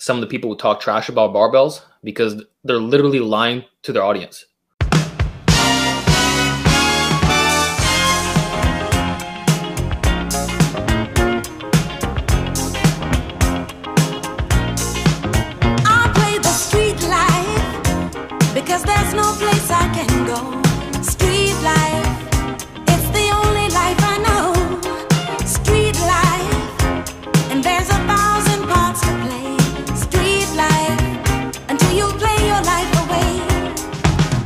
some of the people who talk trash about barbells because they're literally lying to their audience. Because there's no place I can go. Street life, it's the only life I know. Street life, and there's 1,000 parts to play. Street life, until you play your life away.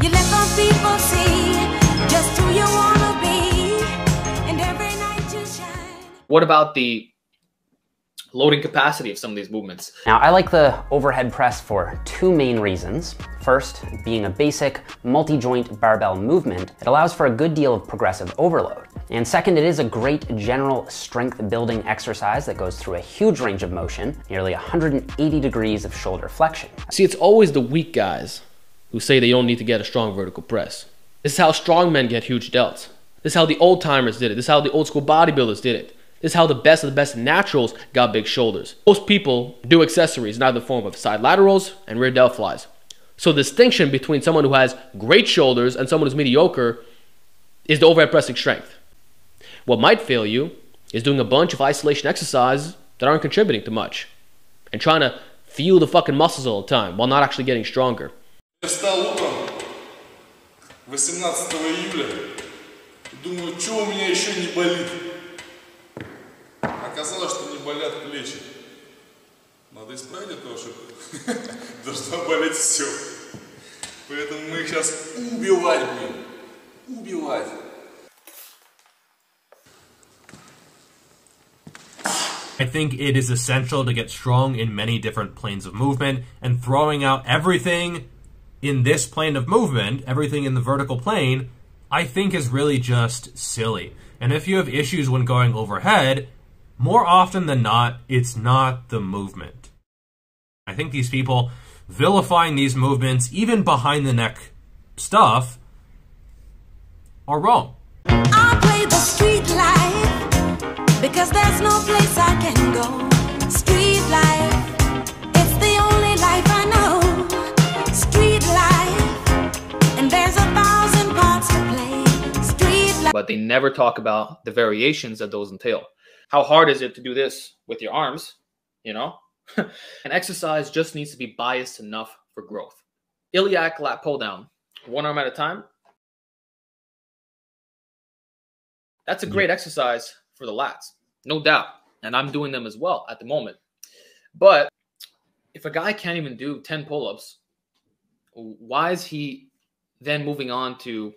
You let those people see just who you wanna be, and every night you shine. What about the loading capacity of some of these movements? Now, I like the overhead press for two main reasons. First, being a basic multi-joint barbell movement, it allows for a good deal of progressive overload. And second, it is a great general strength building exercise that goes through a huge range of motion, nearly 180 degrees of shoulder flexion. See, it's always the weak guys who say they don't need to get a strong vertical press. This is how strong men get huge delts. This is how the old timers did it. This is how the old school bodybuilders did it. This is how the best of the best naturals got big shoulders. Most people do accessories in either form of side laterals and rear delt flies. So the distinction between someone who has great shoulders and someone who's mediocre is the overhead pressing strength. What might fail you is doing a bunch of isolation exercises that aren't contributing to much and trying to feel the fucking muscles all the time while not actually getting stronger. Я встал утром 18 июля и думаю, что у меня еще не болит. Оказалось, что не болят плечи. Надо исправить это, чтобы должно болеть все. Поэтому мы их сейчас убивать будем. Убивать. I think it is essential to get strong in many different planes of movement, and throwing out everything in this plane of movement, everything in the vertical plane, I think is really just silly. And if you have issues when going overhead, more often than not, it's not the movement. I think these people vilifying these movements, even behind the neck stuff, are wrong. I play the street life because there's no place I can go. Street life, it's the only life I know. Street life, and there's 1,000 parts to play. Street life. But they never talk about the variations that those entail. How hard is it to do this with your arms, you know? An exercise just needs to be biased enough for growth. Iliac lat pull down, one arm at a time. That's a great exercise for the lats, no doubt. And I'm doing them as well at the moment. But if a guy can't even do 10 pull-ups, why is he then moving on to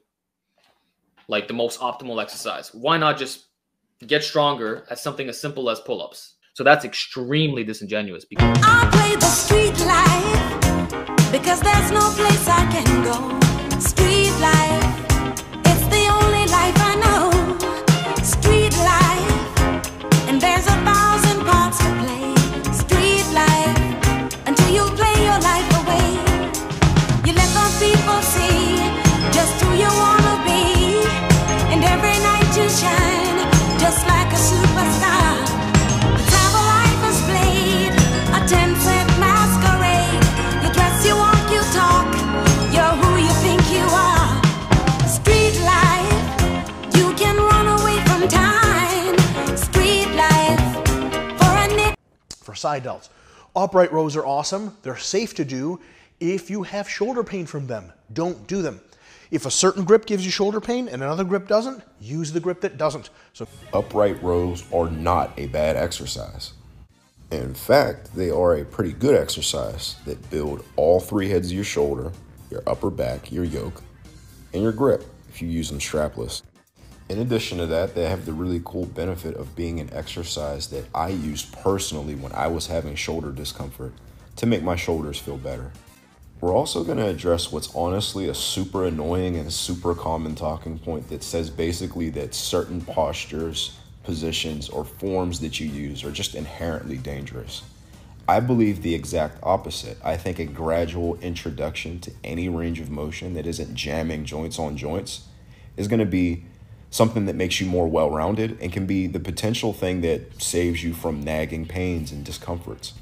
like the most optimal exercise? Why not just get stronger at something as simple as pull-ups? So that's extremely disingenuous. I play the street life because there's no place I can go. Street life, it's the only life I know. Street life, and there's 1,000 parts to play. Street life, until you play your life away. You let those people see just who you wanna be, and every night you shine just like a superstar. The travel life has played a 10-cent masquerade. You dress, you walk, you talk, you're who you think you are. Street life, you can run away from time. Street life, for a nick. For side delts, upright rows are awesome. They're safe to do. If you have shoulder pain from them, don't do them. If a certain grip gives you shoulder pain and another grip doesn't, use the grip that doesn't. So upright rows are not a bad exercise. In fact, they are a pretty good exercise that build all three heads of your shoulder, your upper back, your yoke, and your grip if you use them strapless. In addition to that, they have the really cool benefit of being an exercise that I used personally when I was having shoulder discomfort to make my shoulders feel better. We're also going to address what's honestly a super annoying and super common talking point that says basically that certain postures, positions, or forms that you use are just inherently dangerous. I believe the exact opposite. I think a gradual introduction to any range of motion that isn't jamming joints on joints is going to be something that makes you more well-rounded and can be the potential thing that saves you from nagging pains and discomforts.